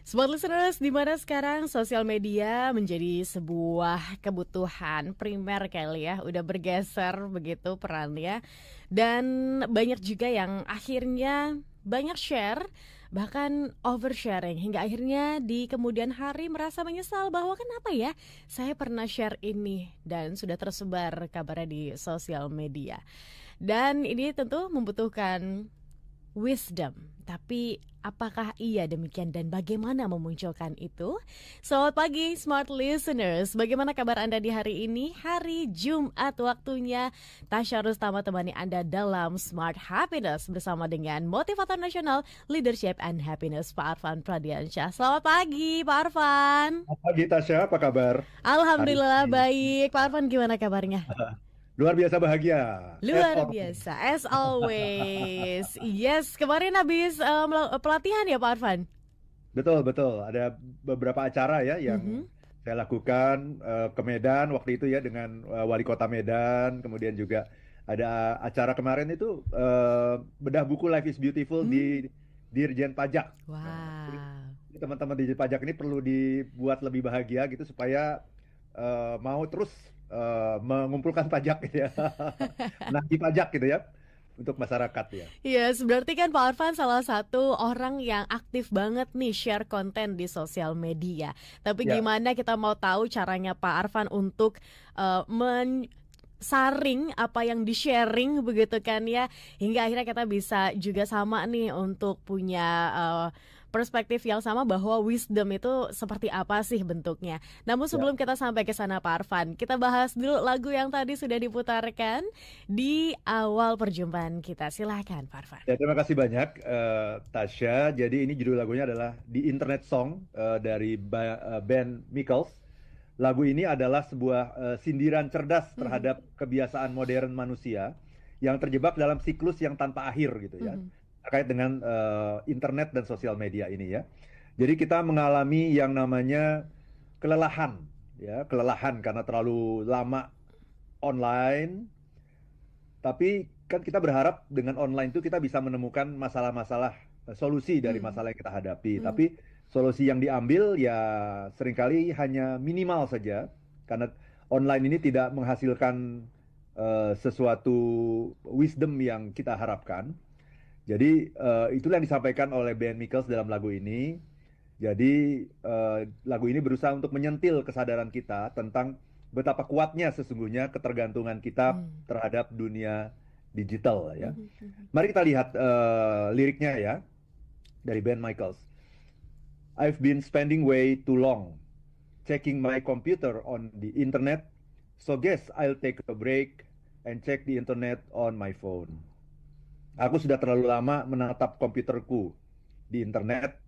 Smart listeners, di mana sekarang sosial media menjadi sebuah kebutuhan primer kali ya, udah bergeser begitu perannya. Dan banyak juga yang akhirnya banyak share, bahkan oversharing hingga akhirnya di kemudian hari merasa menyesal bahwa kenapa ya saya pernah share ini dan sudah tersebar kabarnya di sosial media. Dan ini tentu membutuhkan wisdom. Tapi apakah iya demikian dan bagaimana memunculkan itu? Selamat pagi Smart Listeners. Bagaimana kabar Anda di hari ini? Hari Jumat waktunya. Tasya Rustama temani Anda dalam Smart Happiness bersama dengan motivator nasional Leadership and Happiness Pak Arfan Pradiansyah. Selamat pagi Pak Arfan. Selamat pagi Tasya, apa kabar hari Alhamdulillah ini? baik. Pak Arfan gimana kabarnya? Luar biasa bahagia, as Luar always. biasa, as always. Yes, kemarin habis pelatihan ya Pak Arfan? Betul, betul. Ada beberapa acara ya yang Mhm. saya lakukan ke Medan waktu itu ya dengan Wali Kota Medan. Kemudian juga ada acara kemarin itu bedah buku Life is Beautiful Hmm. di Dirjen Pajak. Nah, jadi Wow. teman-teman Dirjen Pajak ini perlu dibuat lebih bahagia gitu supaya mau terus mengumpulkan pajak gitu ya, menagih pajak gitu ya untuk masyarakat ya. Yes, berarti kan Pak Arfan salah satu orang yang aktif banget nih share konten di sosial media. Tapi Ya, gimana kita mau tahu caranya Pak Arfan untuk saring apa yang di-sharing begitu kan ya, hingga akhirnya kita bisa juga sama nih untuk punya perspektif yang sama bahwa wisdom itu seperti apa sih bentuknya. Namun ya. sebelum kita sampai ke sana Pak Arfan, kita bahas dulu lagu yang tadi sudah diputarkan di awal perjumpaan kita. Silahkan Pak Arfan. Ya, terima kasih banyak Tasya. Jadi ini judul lagunya adalah The Internet Song dari band Mikkels. Lagu ini adalah sebuah sindiran cerdas Mhm, terhadap kebiasaan modern manusia yang terjebak dalam siklus yang tanpa akhir gitu ya. mhm, Terkait dengan internet dan sosial media ini ya. Jadi kita mengalami yang namanya kelelahan ya, kelelahan karena terlalu lama online. Tapi kan kita berharap dengan online itu kita bisa menemukan masalah-masalah, solusi dari mhm, masalah yang kita hadapi. mhm, Tapi solusi yang diambil ya seringkali hanya minimal saja, karena online ini tidak menghasilkan sesuatu wisdom yang kita harapkan. Jadi itulah yang disampaikan oleh Ben Mikkels dalam lagu ini. Jadi lagu ini berusaha untuk menyentil kesadaran kita tentang betapa kuatnya sesungguhnya ketergantungan kita mhm, terhadap dunia digital ya. mhm, mhm. Mari kita lihat liriknya ya dari Ben Mikkels. I've been spending way too long checking my computer on the internet, so guess I'll take a break and check the internet on my phone. Aku sudah terlalu lama menatap komputerku di internet,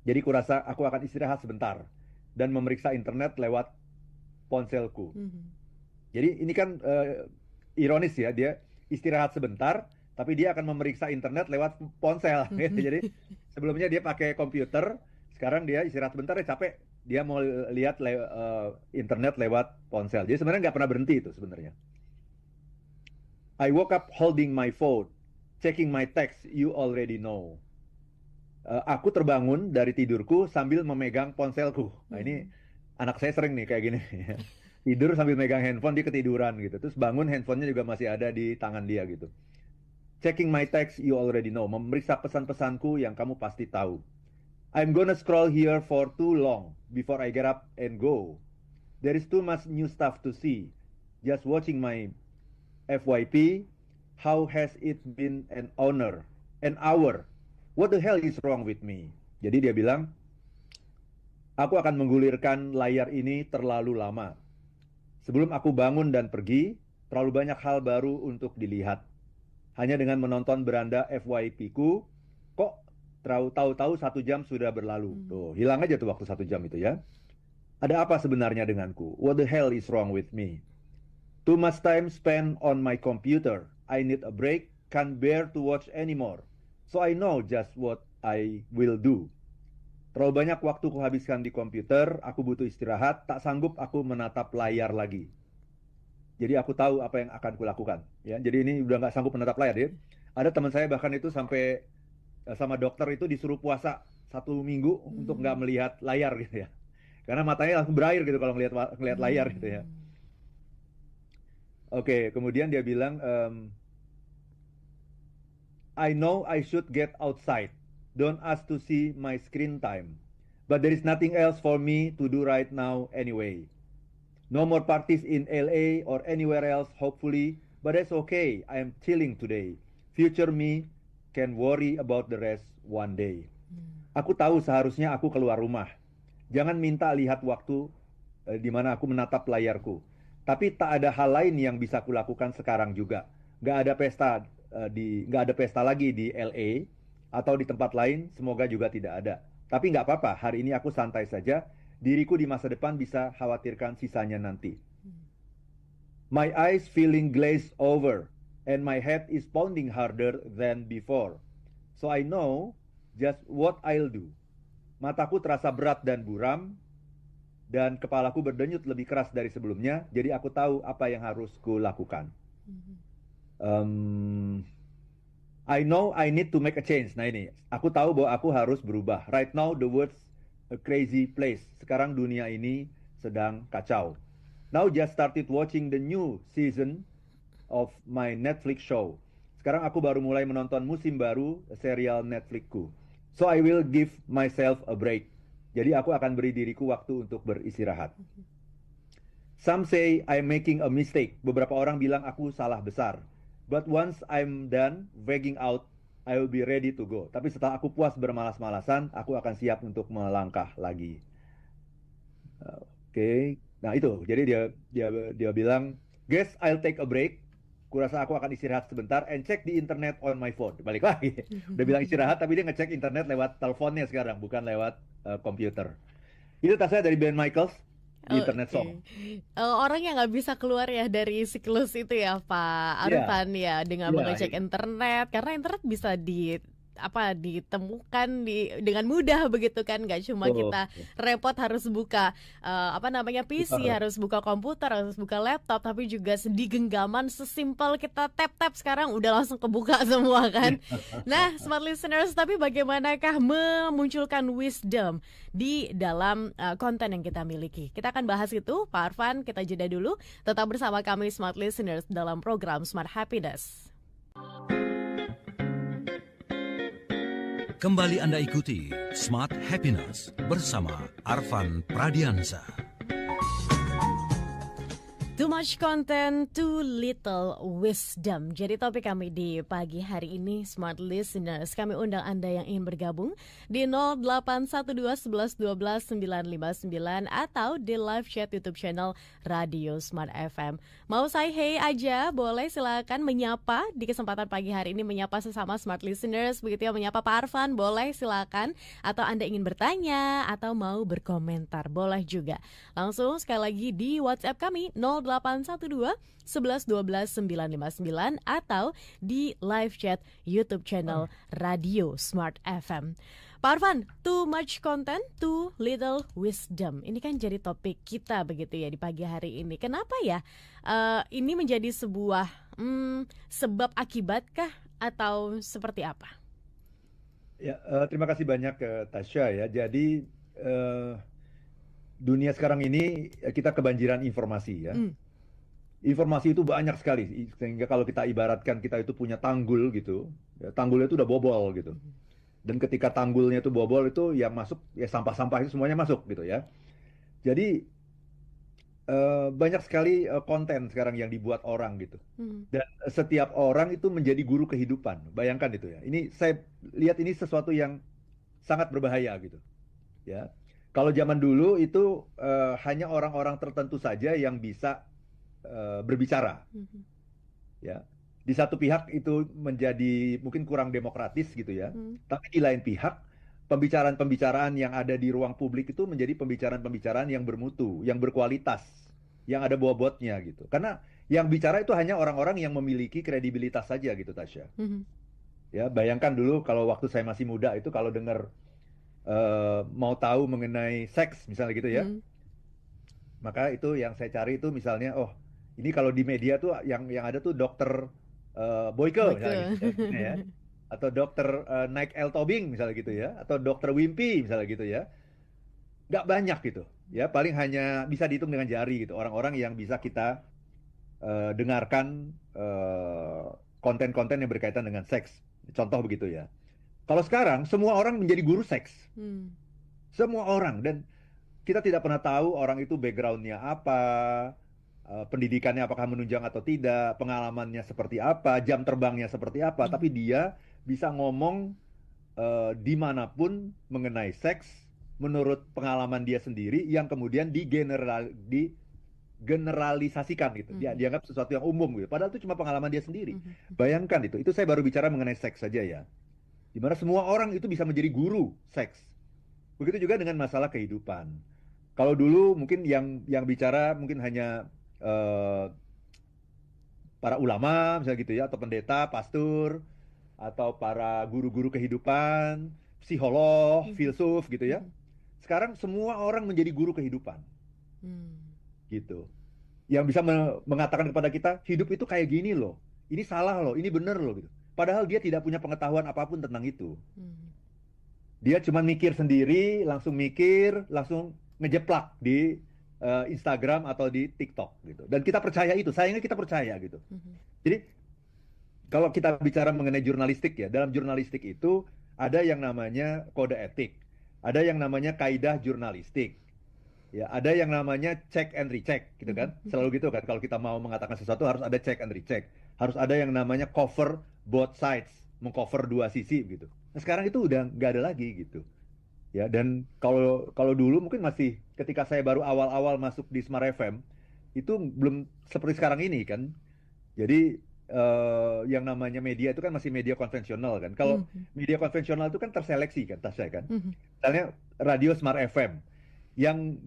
jadi kurasa aku akan istirahat sebentar dan memeriksa internet lewat ponselku. Mhm. Jadi ini kan ironis ya, dia istirahat sebentar, tapi dia akan memeriksa internet lewat ponsel. Jadi sebelumnya dia pakai komputer, sekarang dia istirahat sebentar, dia capek, dia mau lihat internet lewat ponsel. Jadi sebenarnya nggak pernah berhenti itu sebenarnya. I woke up holding my phone, checking my text you already know. Aku terbangun dari tidurku sambil memegang ponselku. Nah ini Mhm. anak saya sering nih kayak gini. Tidur sambil megang handphone, dia ketiduran gitu. Terus bangun handphonenya juga masih ada di tangan dia gitu. Checking my text you already know. Memeriksa pesan-pesanku yang kamu pasti tahu. I'm gonna scroll here for too long before I get up and go. There is too much new stuff to see. Just watching my FYP. How has it been an honor? An hour? What the hell is wrong with me? Jadi dia bilang, aku akan menggulirkan layar ini terlalu lama. Sebelum aku bangun dan pergi, terlalu banyak hal baru untuk dilihat. Hanya dengan menonton beranda FYP ku, kok tahu-tahu 1 jam sudah berlalu. Mhm. Tuh, hilang aja tuh waktu 1 jam itu ya. Ada apa sebenarnya denganku? What the hell is wrong with me? Too much time spent on my computer. I need a break. Can't bear to watch anymore. So I know just what I will do. Terlalu banyak waktu kuhabiskan di komputer, aku butuh istirahat, tak sanggup aku menatap layar lagi. Jadi aku tahu apa yang akan kulakukan. Ya, jadi ini udah nggak sanggup menatap layar ya. Ada teman saya bahkan itu sampai sama dokter itu disuruh puasa 1 minggu untuk nggak melihat layar gitu ya. Karena matanya langsung berair gitu kalau ngelihat layar gitu ya. Oke, kemudian dia bilang, I know I should get outside. Don't ask to see my screen time. But there is nothing else for me to do right now anyway. No more parties in LA or anywhere else, hopefully. But that's okay. I am chilling today. Future me can worry about the rest one day. Aku tahu seharusnya aku keluar rumah. Jangan minta lihat waktu di mana aku menatap layarku. Tapi tak ada hal lain yang bisa kulakukan sekarang juga. Nggak ada pesta lagi di LA atau di tempat lain. Semoga juga tidak ada. Tapi nggak apa-apa. Hari ini aku santai saja. Diriku di masa depan bisa khawatirkan sisanya nanti. My eyes feeling glazed over and my head is pounding harder than before. So I know just what I'll do. Mataku terasa berat dan buram, dan kepalaku berdenyut lebih keras dari sebelumnya, jadi aku tahu apa yang harus kulakukan. I know I need to make a change. Nah ini, aku tahu bahwa aku harus berubah. Right now the world's a crazy place. Sekarang dunia ini sedang kacau. Now just started watching the new season of my Netflix show. Sekarang aku baru mulai menonton musim baru serial Netflixku. So I will give myself a break. Jadi aku akan beri diriku waktu untuk beristirahat. Some say I'm making a mistake. Beberapa orang bilang aku salah besar. But once I'm done begging out, I will be ready to go. Tapi setelah aku puas bermalas-malasan, aku akan siap untuk melangkah lagi. Oke. Nah itu, jadi dia bilang, guess I'll take a break. Kurasa aku akan istirahat sebentar and check the internet on my phone. Balik lagi. Udah bilang istirahat tapi dia ngecek internet lewat teleponnya sekarang, bukan lewat komputer. Itu tasnya dari Ben Michaels di Internet Song. Orang yang nggak bisa keluar ya dari siklus itu ya Pak Arfan ya dengan mengecek internet, karena internet bisa ditemukan dengan mudah begitu kan, nggak cuma kita repot harus buka PC, harus buka komputer, harus buka laptop, tapi juga di genggaman sesimpel kita tap sekarang udah langsung kebuka semua kan. Nah smart listeners, tapi bagaimanakah memunculkan wisdom di dalam konten yang kita miliki? Kita akan bahas itu Pak Arfan, kita jeda dulu, tetap bersama kami smart listeners dalam program Smart Happiness. Kembali Anda ikuti Smart Happiness bersama Arfan Pradiansa. Too much content, too little wisdom. Jadi topik kami di pagi hari ini, Smart Listeners. Kami undang Anda yang ingin bergabung di 0812 11 12 959 atau di live chat YouTube channel Radio Smart FM. Mau say hey aja, boleh, silakan menyapa di kesempatan pagi hari ini, menyapa sesama Smart Listeners, begitu ya, menyapa Pak Arfan, boleh silakan. Atau Anda ingin bertanya atau mau berkomentar, boleh juga. Langsung sekali lagi di WhatsApp kami 0812 11 12 959 atau di live chat YouTube channel Radio Smart FM. Pak Arfan, too much content, too little wisdom. Ini kan jadi topik kita begitu ya di pagi hari ini. Kenapa ya ini menjadi sebuah sebab akibatkah atau seperti apa? Ya, terima kasih banyak Tasya ya. Jadi dunia sekarang ini kita kebanjiran informasi ya. Informasi itu banyak sekali, sehingga kalau kita ibaratkan kita itu punya tanggul gitu, ya, tanggulnya itu udah bobol gitu. Dan ketika tanggulnya itu bobol, itu yang masuk ya sampah-sampah itu semuanya masuk gitu ya. Jadi banyak sekali konten sekarang yang dibuat orang gitu. Dan setiap orang itu menjadi guru kehidupan. Bayangkan itu ya. Ini saya lihat ini sesuatu yang sangat berbahaya gitu. Ya. Kalau zaman dulu itu hanya orang-orang tertentu saja yang bisa berbicara, ya. Di satu pihak itu menjadi mungkin kurang demokratis gitu ya, tapi di lain pihak pembicaraan-pembicaraan yang ada di ruang publik itu menjadi pembicaraan-pembicaraan yang bermutu, yang berkualitas, yang ada bobotnya gitu. Karena yang bicara itu hanya orang-orang yang memiliki kredibilitas saja gitu, Tasya. Ya, bayangkan dulu kalau waktu saya masih muda itu kalau dengar mau tahu mengenai seks misalnya gitu ya, maka itu yang saya cari itu misalnya, oh ini kalau di media tuh yang ada tuh dokter Boyke misalnya gitu ya. atau dokter Nike L. Tobing misalnya gitu ya, atau dokter Wimpy misalnya gitu ya. Nggak banyak gitu. Ya, paling hanya bisa dihitung dengan jari gitu. Orang-orang yang bisa kita dengarkan konten-konten yang berkaitan dengan seks. Contoh begitu ya. Kalau sekarang semua orang menjadi guru seks. Semua orang. Dan kita tidak pernah tahu orang itu background-nya apa, pendidikannya apakah menunjang atau tidak, pengalamannya seperti apa, jam terbangnya seperti apa. Tapi dia bisa ngomong dimanapun mengenai seks menurut pengalaman dia sendiri yang kemudian digeneralisasikan gitu. Dia dianggap sesuatu yang umum gitu. Padahal itu cuma pengalaman dia sendiri. Bayangkan itu. Itu saya baru bicara mengenai seks saja ya. Di mana semua orang itu bisa menjadi guru seks. Begitu juga dengan masalah kehidupan. Kalau dulu mungkin yang bicara mungkin hanya para ulama misalnya gitu ya, atau pendeta, pastor, atau para guru-guru kehidupan, psikolog, filsuf gitu ya. Sekarang semua orang menjadi guru kehidupan. Gitu. Yang bisa mengatakan kepada kita, hidup itu kayak gini loh. Ini salah loh, ini bener loh gitu. Padahal dia tidak punya pengetahuan apapun tentang itu. Dia cuma mikir sendiri, langsung mikir, langsung ngejeplak di Instagram atau di TikTok gitu. Dan kita percaya itu, sayangnya kita percaya gitu. Jadi kalau kita bicara mengenai jurnalistik ya, dalam jurnalistik itu ada yang namanya kode etik, ada yang namanya kaidah jurnalistik, ya, ada yang namanya check and recheck gitu kan. Selalu gitu kan, kalau kita mau mengatakan sesuatu harus ada check and recheck, harus ada yang namanya cover both sides, mengcover dua sisi gitu. Nah sekarang itu udah nggak ada lagi gitu. Ya, dan kalau dulu mungkin masih ketika saya baru awal-awal masuk di Smart FM itu belum seperti sekarang ini kan. Jadi yang namanya media itu kan masih media konvensional kan. Kalau media konvensional itu kan terseleksi kan, Tasya kan. Misalnya radio Smart FM yang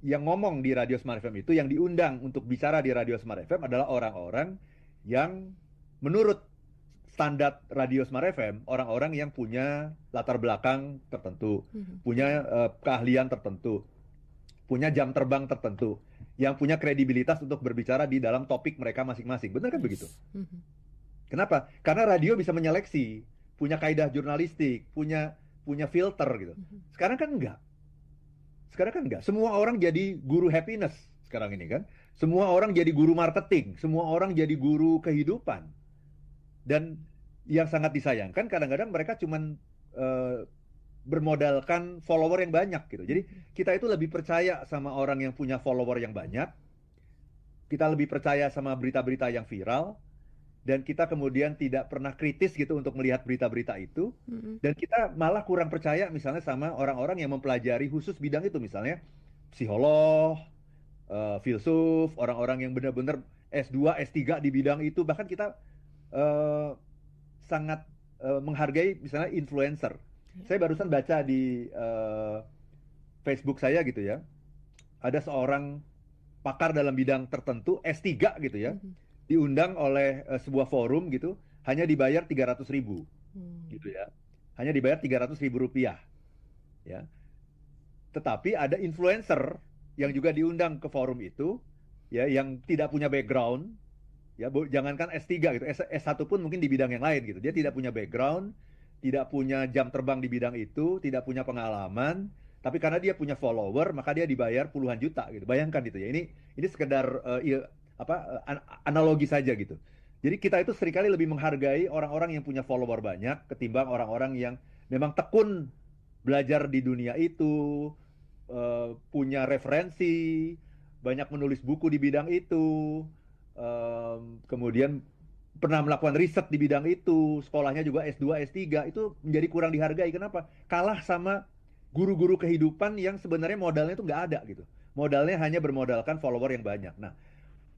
ngomong di radio Smart FM itu, yang diundang untuk bicara di radio Smart FM adalah orang-orang yang menurut standar radio Smart FM, orang-orang yang punya latar belakang tertentu, punya keahlian tertentu, punya jam terbang tertentu, yang punya kredibilitas untuk berbicara di dalam topik mereka masing-masing. Benar kan begitu? Kenapa? Karena radio bisa menyeleksi, punya kaidah jurnalistik, punya filter gitu. Sekarang kan enggak. Semua orang jadi guru happiness sekarang ini kan. Semua orang jadi guru marketing, semua orang jadi guru kehidupan. Dan yang sangat disayangkan kadang-kadang mereka cuman bermodalkan follower yang banyak gitu. Jadi kita itu lebih percaya sama orang yang punya follower yang banyak. Kita lebih percaya sama berita-berita yang viral. Dan kita kemudian tidak pernah kritis gitu untuk melihat berita-berita itu. Dan kita malah kurang percaya misalnya sama orang-orang yang mempelajari khusus bidang itu. Misalnya psikolog, filsuf, orang-orang yang benar-benar S2, S3 di bidang itu. Bahkan kita sangat menghargai misalnya influencer. Saya barusan baca di Facebook saya gitu ya. Ada seorang pakar dalam bidang tertentu, S3 gitu ya. Diundang oleh sebuah forum gitu, hanya dibayar 300.000 gitu ya. Hanya dibayar 300.000 rupiah. Ya. Tetapi ada influencer yang juga diundang ke forum itu, ya, yang tidak punya background. Ya, jangankan S3 gitu, S1 pun mungkin di bidang yang lain gitu. Dia tidak punya background, tidak punya jam terbang di bidang itu, tidak punya pengalaman, tapi karena dia punya follower, maka dia dibayar puluhan juta gitu. Bayangkan gitu ya. Ini sekedar analogi saja gitu. Jadi kita itu seringkali lebih menghargai orang-orang yang punya follower banyak ketimbang orang-orang yang memang tekun belajar di dunia itu, punya referensi, banyak menulis buku di bidang itu. Kemudian pernah melakukan riset di bidang itu, sekolahnya juga S2, S3, itu menjadi kurang dihargai. Kenapa? Kalah sama guru-guru kehidupan yang sebenarnya modalnya itu nggak ada gitu. Modalnya hanya bermodalkan follower yang banyak. Nah,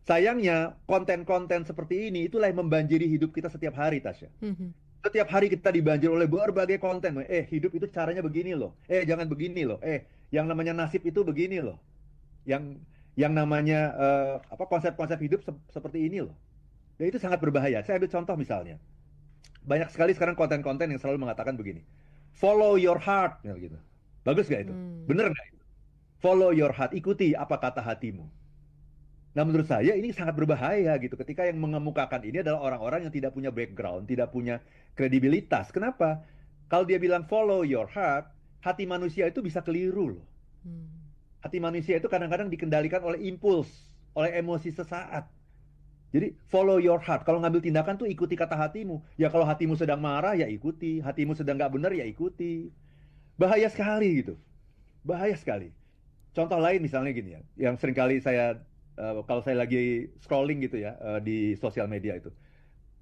sayangnya konten-konten seperti ini itulah yang membanjiri hidup kita setiap hari, Tasya. Setiap hari kita dibanjiri oleh berbagai konten. Hidup itu caranya begini loh. Jangan begini loh. Yang namanya nasib itu begini loh. Yang namanya konsep-konsep hidup seperti ini loh. Dan itu sangat berbahaya. Saya ambil contoh misalnya. Banyak sekali sekarang konten-konten yang selalu mengatakan begini. Follow your heart. Gitu. Bagus gak itu? Bener gak itu? Follow your heart. Ikuti apa kata hatimu. Nah, menurut saya ini sangat berbahaya gitu ketika yang mengemukakan ini adalah orang-orang yang tidak punya background, tidak punya kredibilitas. Kenapa? Kalau dia bilang follow your heart, hati manusia itu bisa keliru loh. Hmm. Hati manusia itu kadang-kadang dikendalikan oleh impuls, oleh emosi sesaat. Jadi follow your heart. Kalau ngambil tindakan tuh ikuti kata hatimu. Ya kalau hatimu sedang marah ya ikuti. Hatimu sedang nggak benar ya ikuti. Bahaya sekali gitu. Bahaya sekali. Contoh lain misalnya gini ya. Yang seringkali saya, kalau saya lagi scrolling gitu ya, di sosial media itu.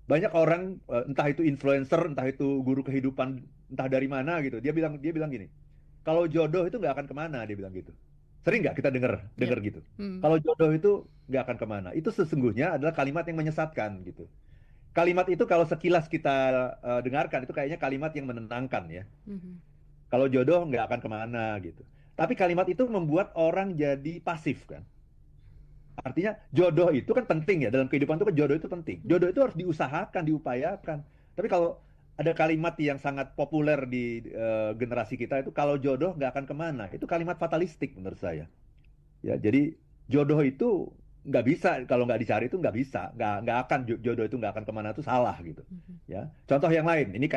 Banyak orang, entah itu influencer, entah itu guru kehidupan, entah dari mana gitu. Dia bilang gini. Kalau jodoh itu nggak akan kemana, dia bilang gitu. Sering nggak kita dengar Ya. gitu. Hmm. Kalau jodoh itu nggak akan kemana. Itu sesungguhnya adalah kalimat yang menyesatkan gitu. Kalimat itu kalau sekilas kita dengarkan itu kayaknya kalimat yang menenangkan ya. Mhm. Kalau jodoh nggak akan kemana gitu. Tapi kalimat itu membuat orang jadi pasif kan. Artinya jodoh itu kan penting ya, dalam kehidupan itu kan jodoh itu penting. Jodoh itu harus diusahakan, diupayakan. Tapi kalau ada kalimat yang sangat populer di generasi kita itu, kalau jodoh nggak akan kemana, itu kalimat fatalistik menurut saya. Ya, jadi jodoh itu nggak bisa, kalau nggak dicari itu nggak bisa, nggak akan, jodoh itu nggak akan kemana, itu salah gitu. Mhm. Ya, contoh yang lain, ini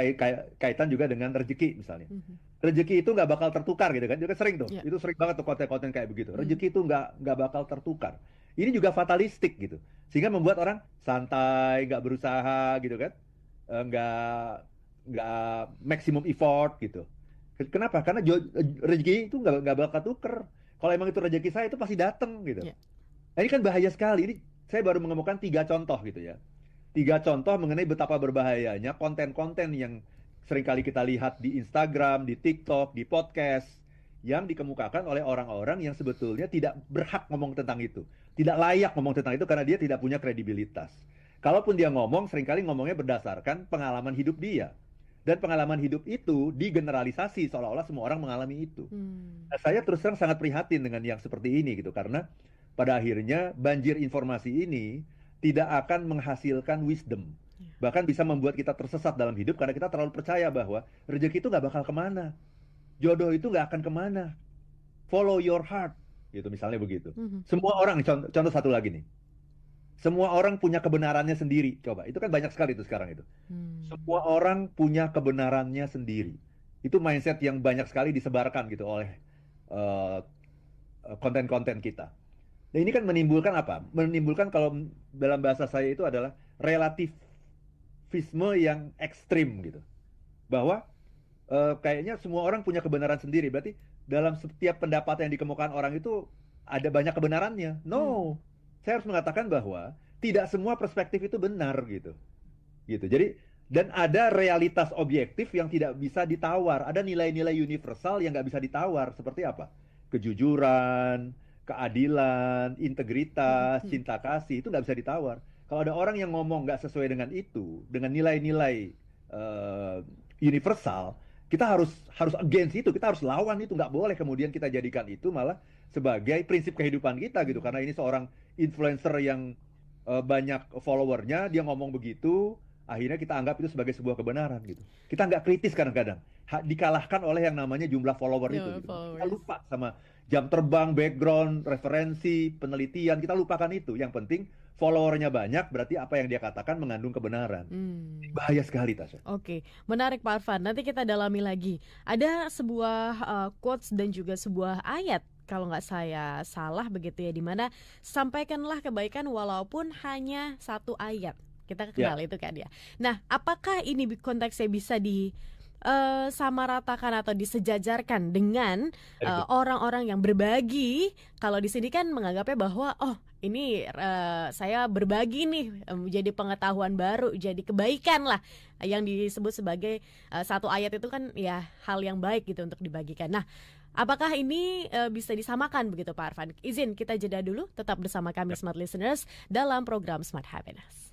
kaitan juga dengan rezeki misalnya. Mhm. Rezeki itu nggak bakal tertukar gitu kan, juga sering tuh, Ya. itu sering banget tuh konten-konten kayak begitu. Hmm. Rezeki itu nggak bakal tertukar. Ini juga fatalistik gitu, sehingga membuat orang santai, nggak berusaha gitu kan. Nggak maximum effort gitu. Kenapa? Karena rezeki itu nggak bakal tuker. Kalau emang itu rezeki saya itu pasti datang gitu. Ya. Nah, ini kan bahaya sekali. Ini saya baru menemukan 3 contoh gitu ya. 3 contoh mengenai betapa berbahayanya konten-konten yang seringkali kita lihat di Instagram, di TikTok, di podcast yang dikemukakan oleh orang-orang yang sebetulnya tidak berhak ngomong tentang itu. Tidak layak ngomong tentang itu karena dia tidak punya kredibilitas. Kalaupun dia ngomong, seringkali ngomongnya berdasarkan pengalaman hidup dia. Dan pengalaman hidup itu digeneralisasi seolah-olah semua orang mengalami itu. Hmm. Nah, saya terus terang sangat prihatin dengan yang seperti ini gitu, karena pada akhirnya banjir informasi ini tidak akan menghasilkan wisdom. Bahkan bisa membuat kita tersesat dalam hidup karena kita terlalu percaya bahwa rezeki itu nggak bakal kemana. Jodoh itu nggak akan kemana. Follow your heart. Gitu misalnya begitu. Mhm. Semua orang, contoh satu lagi nih. Semua orang punya kebenarannya sendiri. Coba, itu kan banyak sekali itu sekarang itu. Hmm. Semua orang punya kebenarannya sendiri. Itu mindset yang banyak sekali disebarkan gitu oleh konten-konten kita. Nah, ini kan menimbulkan apa? Menimbulkan, kalau dalam bahasa saya itu adalah relativisme yang ekstrim gitu. Bahwa kayaknya semua orang punya kebenaran sendiri. Berarti dalam setiap pendapat yang dikemukakan orang itu ada banyak kebenarannya. No, saya harus mengatakan bahwa tidak semua perspektif itu benar gitu. Gitu. Jadi, dan ada realitas objektif yang tidak bisa ditawar. Ada nilai-nilai universal yang nggak bisa ditawar. Seperti apa? Kejujuran, keadilan, integritas, cinta kasih, itu nggak bisa ditawar. Kalau ada orang yang ngomong nggak sesuai dengan itu, dengan nilai-nilai universal, kita harus against itu, kita harus lawan itu. Nggak boleh kemudian kita jadikan itu malah sebagai prinsip kehidupan kita gitu. Karena ini seorang influencer yang banyak followernya, dia ngomong begitu, akhirnya kita anggap itu sebagai sebuah kebenaran gitu. Kita nggak kritis kadang-kadang, dikalahkan oleh yang namanya jumlah follower itu gitu. Kita lupa sama jam terbang, background, referensi, penelitian, kita lupakan itu. Yang penting followernya banyak, berarti apa yang dia katakan mengandung kebenaran. Bahaya sekali, Tasya. Oke, menarik Pak Arfan. Nanti kita dalami lagi. Ada sebuah quotes dan juga sebuah ayat, kalau nggak saya salah begitu ya, dimana sampaikanlah kebaikan walaupun hanya satu ayat. Kita kenal itu kan ya. Nah, apakah ini konteksnya bisa disamaratakan atau disejajarkan dengan orang-orang yang berbagi? Kalau di sini kan menganggapnya bahwa ini saya berbagi nih, jadi pengetahuan baru, jadi kebaikan lah, yang disebut sebagai satu ayat itu kan ya hal yang baik gitu untuk dibagikan. Nah, apakah ini bisa disamakan begitu Pak Arfan? Izin kita jeda dulu, tetap bersama kami Smart Listeners dalam program Smart Happiness.